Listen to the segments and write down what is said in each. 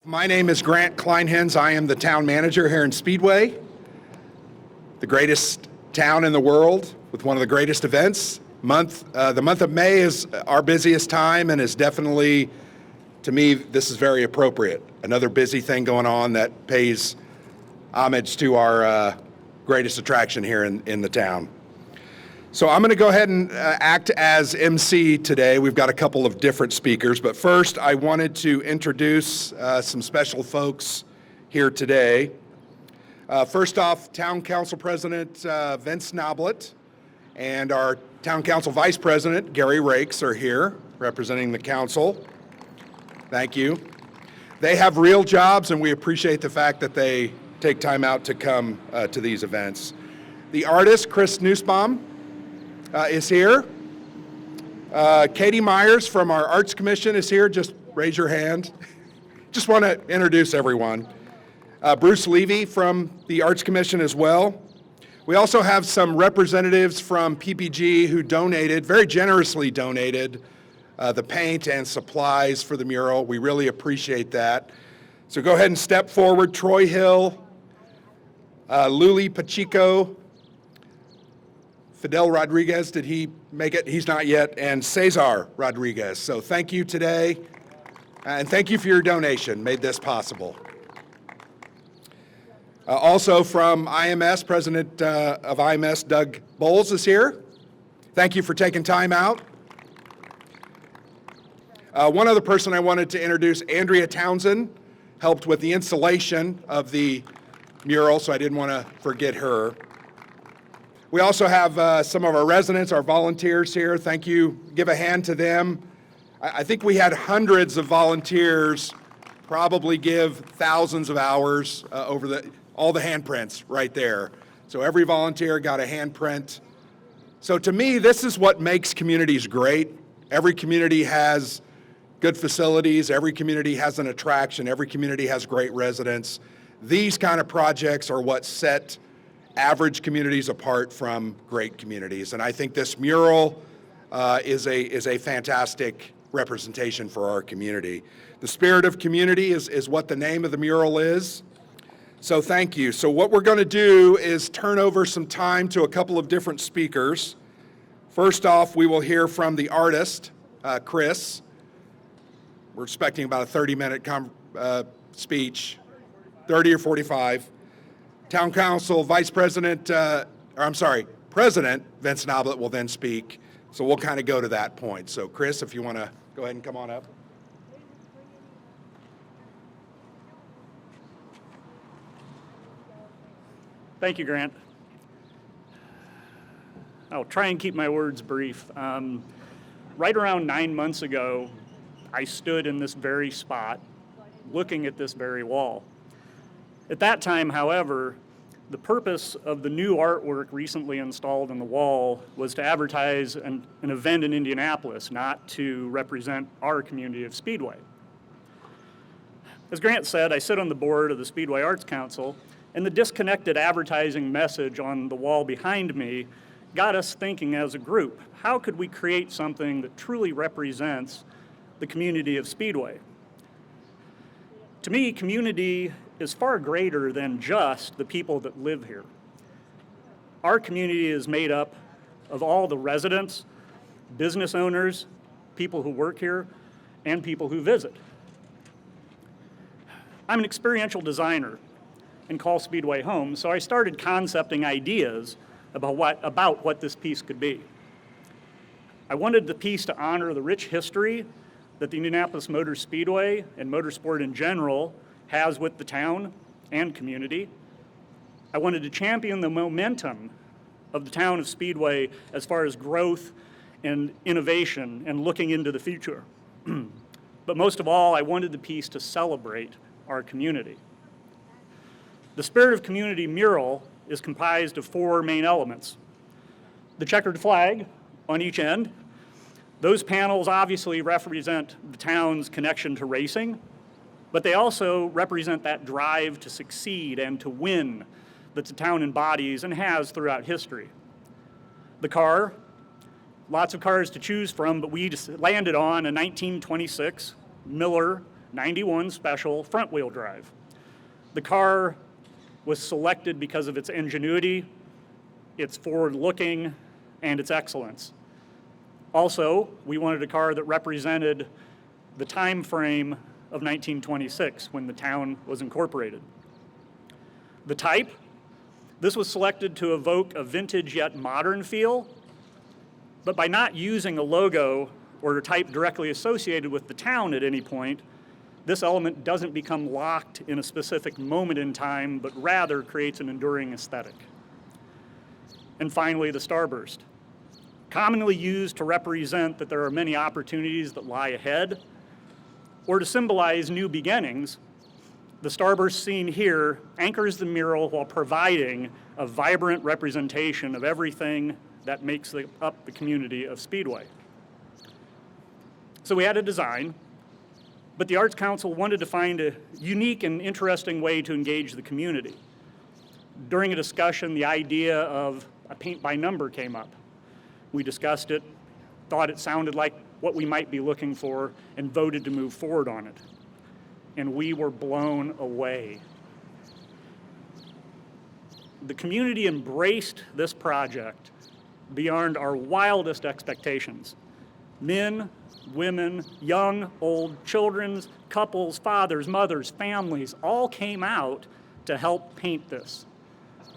My name is Grant Kleinhens. I am the town manager here in Speedway, the greatest town in the world with one of the greatest events. The month of May is our busiest time and is definitely, to me, this is very appropriate. Another busy thing going on that pays homage to our greatest attraction here in the town. So I'm going to go ahead and act as MC today. We've got a couple of different speakers, but first I wanted to introduce some special folks here today. First off, Town Council President Vince Noblet and our Town Council Vice President Gary Rakes are here representing the council. Thank you. They have real jobs and we appreciate the fact that they take time out to come to these events. The artist, Chris Nussbaum, is here. Katie Myers from our Arts Commission is here. Just raise your hand. Just want to introduce everyone. Bruce Levy from the Arts Commission as well. We also have some representatives from PPG who donated, very generously donated, the paint and supplies for the mural. We really appreciate that. So go ahead and step forward. Troy Hill, Luli Pacheco, Fidel Rodriguez, did he make it? He's not yet, and Cesar Rodriguez. So thank you today, and thank you for your donation, made this possible. Also from IMS, President of IMS, Doug Bowles is here. Thank you for taking time out. One other person I wanted to introduce, Andrea Townsend, helped with the installation of the mural, so I didn't want to forget her. We also have some of our residents, our volunteers here. Thank you. Give a hand to them. I think we had hundreds of volunteers probably give thousands of hours over all the handprints right there. So every volunteer got a handprint. So to me, this is what makes communities great. Every community has good facilities. Every community has an attraction. Every community has great residents. These kind of projects are what set average communities apart from great communities. And I think this mural is a fantastic representation for our community. The spirit of community is what the name of the mural is. So thank you. So what we're going to do is turn over some time to a couple of different speakers. First off, we will hear from the artist, Chris. We're expecting about a 30-minute speech, 30 or 45. Town Council President Vince Noblet will then speak. So we'll kind of go to that point. So Chris, if you want to go ahead and come on up. Thank you, Grant. I'll try and keep my words brief. Right around 9 months ago, I stood in this very spot, looking at this very wall. At that time, however, the purpose of the new artwork recently installed on the wall was to advertise an event in Indianapolis, not to represent our community of Speedway. As Grant said, I sit on the board of the Speedway Arts Council, and the disconnected advertising message on the wall behind me got us thinking as a group, how could we create something that truly represents the community of Speedway? To me, community is far greater than just the people that live here. Our community is made up of all the residents, business owners, people who work here, and people who visit. I'm an experiential designer and call Speedway home, so I started concepting ideas about what this piece could be. I wanted the piece to honor the rich history that the Indianapolis Motor Speedway and motorsport in general has with the town and community. I wanted to champion the momentum of the town of Speedway as far as growth and innovation and looking into the future. But most of all, I wanted the piece to celebrate our community. The Spirit of Community mural is comprised of 4 main elements. The checkered flag on each end. Those panels obviously represent the town's connection to racing, but they also represent that drive to succeed and to win that the town embodies and has throughout history. The car, lots of cars to choose from, but we just landed on a 1926 Miller 91 Special front-wheel drive. The car was selected because of its ingenuity, its forward-looking, and its excellence. Also, we wanted a car that represented the time frame of 1926 when the town was incorporated. The type, this was selected to evoke a vintage yet modern feel, but by not using a logo or a type directly associated with the town at any point, this element doesn't become locked in a specific moment in time, but rather creates an enduring aesthetic. And finally, the starburst. Commonly used to represent that there are many opportunities that lie ahead, or to symbolize new beginnings, the starburst seen here anchors the mural while providing a vibrant representation of everything that makes up the community of Speedway. So we had a design, but the Arts Council wanted to find a unique and interesting way to engage the community. During a discussion, the idea of a paint by number came up. We discussed it, thought it sounded like what we might be looking for, and voted to move forward on it. And we were blown away. The community embraced this project beyond our wildest expectations. Men, women, young, old, children, couples, fathers, mothers, families, all came out to help paint this.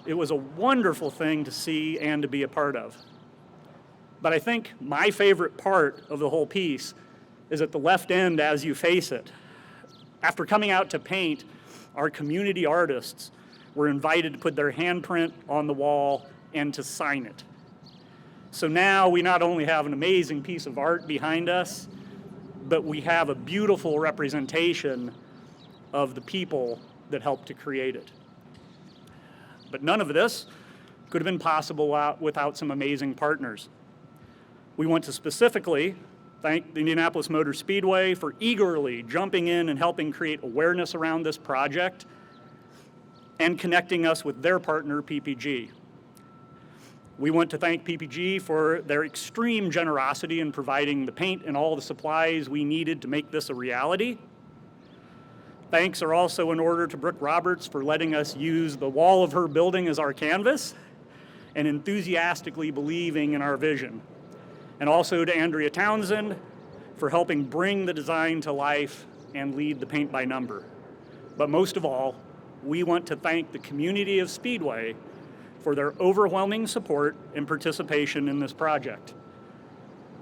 It was a wonderful thing to see and to be a part of. But I think my favorite part of the whole piece is at the left end as you face it. After coming out to paint, our community artists were invited to put their handprint on the wall and to sign it. So now we not only have an amazing piece of art behind us, but we have a beautiful representation of the people that helped to create it. But none of this could have been possible without some amazing partners. We want to specifically thank the Indianapolis Motor Speedway for eagerly jumping in and helping create awareness around this project and connecting us with their partner, PPG. We want to thank PPG for their extreme generosity in providing the paint and all the supplies we needed to make this a reality. Thanks are also in order to Brooke Roberts for letting us use the wall of her building as our canvas and enthusiastically believing in our vision. And also to Andrea Townsend for helping bring the design to life and lead the paint by number. But most of all, we want to thank the community of Speedway for their overwhelming support and participation in this project.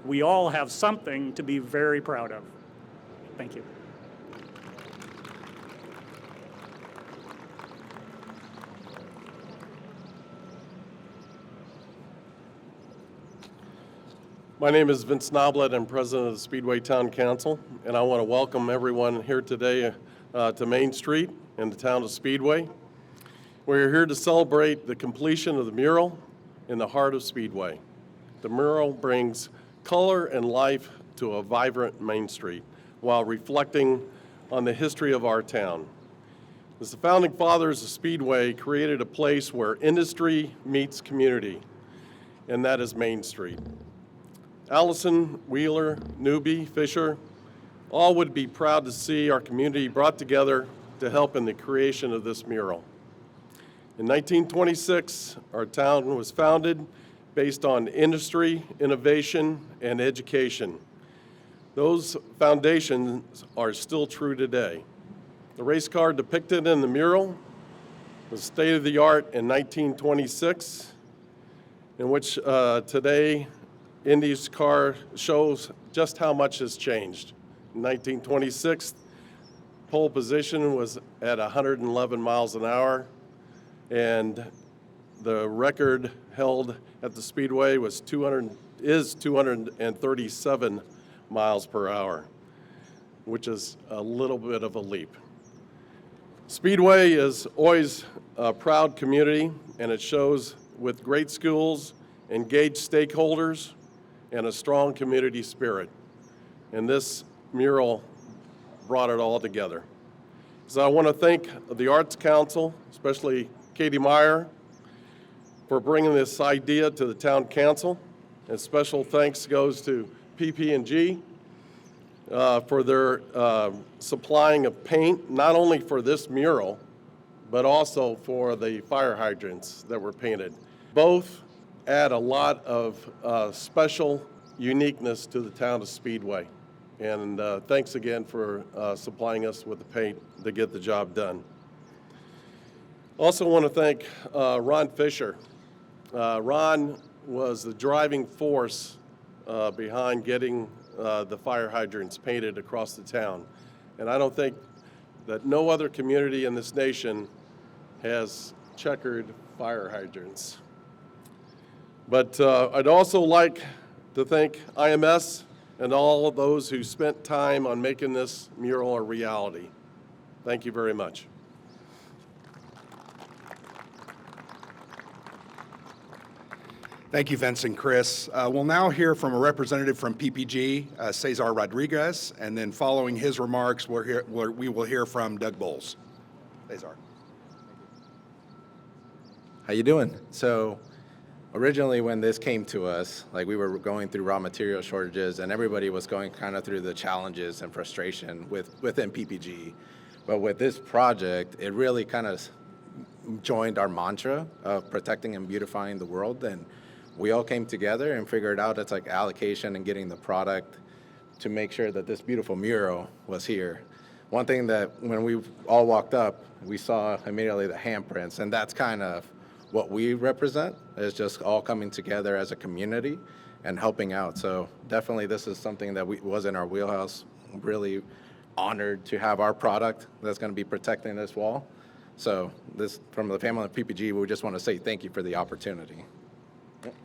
We all have something to be very proud of. Thank you. My name is Vince Noblet. I'm president of the Speedway Town Council, and I want to welcome everyone here today to Main Street in the town of Speedway. We're here to celebrate the completion of the mural in the heart of Speedway. The mural brings color and life to a vibrant Main Street while reflecting on the history of our town. As the founding fathers of Speedway created a place where industry meets community, and that is Main Street. Allison, Wheeler, Newby, Fisher, all would be proud to see our community brought together to help in the creation of this mural. In 1926, our town was founded based on industry, innovation, and education. Those foundations are still true today. The race car depicted in the mural was state-of-the-art in 1926, in which today Indy's car shows just how much has changed. In 1926, pole position was at 111 miles an hour, and the record held at the Speedway is 237 miles per hour, which is a little bit of a leap. Speedway is always a proud community, and it shows with great schools, engaged stakeholders, and a strong community spirit. And this mural brought it all together. So I want to thank the Arts Council, especially Katie Meyer, for bringing this idea to the Town Council. And special thanks goes to PP&G for their supplying of paint, not only for this mural, but also for the fire hydrants that were painted. Both add a lot of special uniqueness to the town of Speedway. And thanks again for supplying us with the paint to get the job done. Also want to thank Ron Fisher. Ron was the driving force behind getting the fire hydrants painted across the town. And I don't think that no other community in this nation has checkered fire hydrants. But I'd also like to thank IMS and all of those who spent time on making this mural a reality. Thank you very much. Thank you, Vince and Chris. We'll now hear from a representative from PPG, Cesar Rodriguez, and then following his remarks, we will hear from Doug Bowles. Cesar. How you doing? So originally when this came to us, like we were going through raw material shortages and everybody was going kind of through the challenges and frustration within PPG. But with this project, it really kind of joined our mantra of protecting and beautifying the world. And we all came together and figured out it's like allocation and getting the product to make sure that this beautiful mural was here. One thing that when we all walked up, we saw immediately the handprints, and that's kind of what we represent, is just all coming together as a community and helping out. So definitely this is something that was in our wheelhouse. Really honored to have our product that's going to be protecting this wall. So this, from the family of PPG, we just want to say thank you for the opportunity. Yep.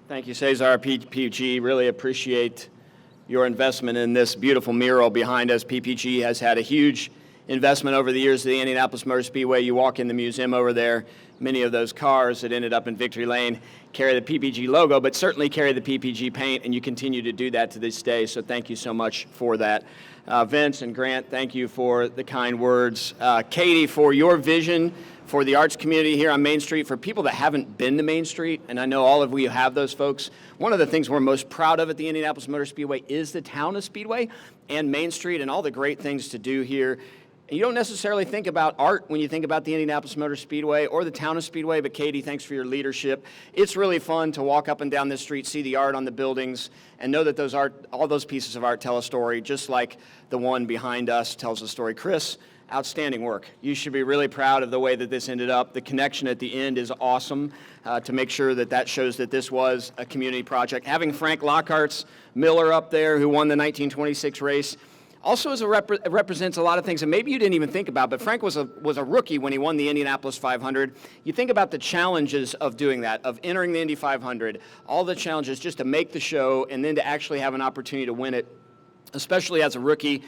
Thank you, Cesar. PPG, really appreciate your investment in this beautiful mural behind us. PPG has had a huge investment over the years of the Indianapolis Motor Speedway. You walk in the museum over there, many of those cars that ended up in Victory Lane carry the PPG logo, but certainly carry the PPG paint, and you continue to do that to this day, so thank you so much for that. Vince and Grant, thank you for the kind words. Katie, for your vision for the arts community here on Main Street, for people that haven't been to Main Street, and I know all of you have those folks, one of the things we're most proud of at the Indianapolis Motor Speedway is the town of Speedway and Main Street and all the great things to do here. And you don't necessarily think about art when you think about the Indianapolis Motor Speedway or the town of Speedway, but Katie, thanks for your leadership. It's really fun to walk up and down this street, see the art on the buildings, and know that all those pieces of art tell a story, just like the one behind us tells a story. Chris, outstanding work. You should be really proud of the way that this ended up. The connection at the end is awesome to make sure that that shows that this was a community project. Having Frank Lockhart's Miller up there, who won the 1926 race, also represents a lot of things that maybe you didn't even think about, but Frank was a rookie when he won the Indianapolis 500. You think about the challenges of doing that, of entering the Indy 500, all the challenges just to make the show and then to actually have an opportunity to win it, especially as a rookie.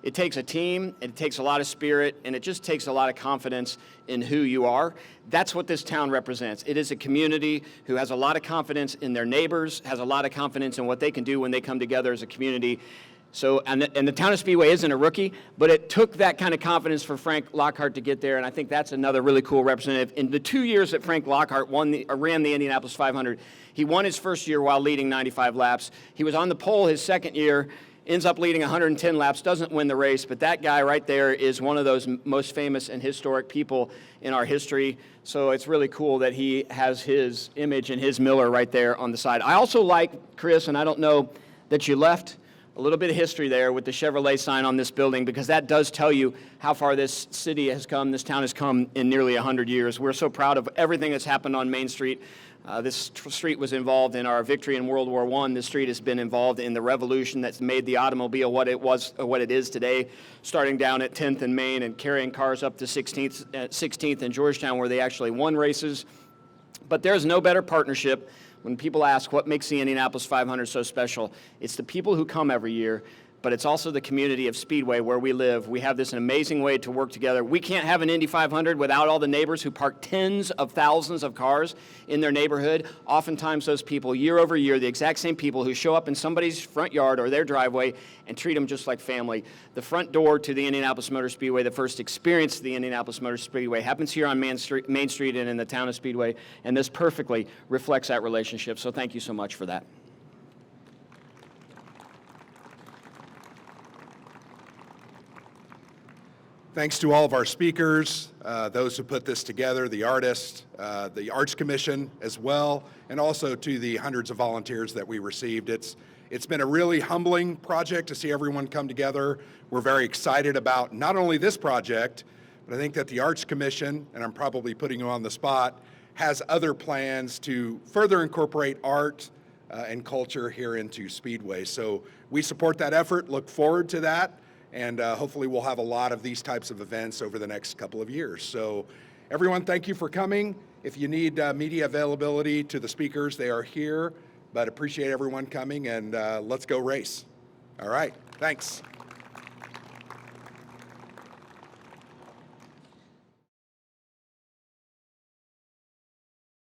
It takes a team, it takes a lot of spirit, and it just takes a lot of confidence in who you are. That's what this town represents. It is a community who has a lot of confidence in their neighbors, has a lot of confidence in what they can do when they come together as a community. So, and the town of Speedway isn't a rookie, but it took that kind of confidence for Frank Lockhart to get there, and I think that's another really cool representative. In the 2 years that Frank Lockhart ran the Indianapolis 500, he won his first year while leading 95 laps. He was on the pole his second year, ends up leading 110 laps, doesn't win the race, but that guy right there is one of those most famous and historic people in our history. So it's really cool that he has his image and his Miller right there on the side. I also like, Chris, and I don't know that you left a little bit of history there with the Chevrolet sign on this building, because that does tell you how far this city has come, this town has come in nearly 100 years. We're so proud of everything that's happened on Main Street. This street was involved in our victory in World War I. This street has been involved in the revolution that's made the automobile what it is today, starting down at 10th and Main and carrying cars up to 16th and Georgetown, where they actually won races. But there's no better partnership. When people ask what makes the Indianapolis 500 so special, it's the people who come every year, but it's also the community of Speedway where we live. We have this amazing way to work together. We can't have an Indy 500 without all the neighbors who park tens of thousands of cars in their neighborhood. Oftentimes those people, year over year, the exact same people who show up in somebody's front yard or their driveway and treat them just like family. The front door to the Indianapolis Motor Speedway, the first experience of the Indianapolis Motor Speedway, happens here on Main Street and in the town of Speedway, and this perfectly reflects that relationship. So thank you so much for that. Thanks to all of our speakers, those who put this together, the artists, the Arts Commission as well, and also to the hundreds of volunteers that we received. It's been a really humbling project to see everyone come together. We're very excited about not only this project, but I think that the Arts Commission, and I'm probably putting you on the spot, has other plans to further incorporate art and culture here into Speedway. So we support that effort, look forward to that. And hopefully we'll have a lot of these types of events over the next couple of years. So everyone, thank you for coming. If you need media availability to the speakers, they are here. But appreciate everyone coming, and let's go race. All right, thanks.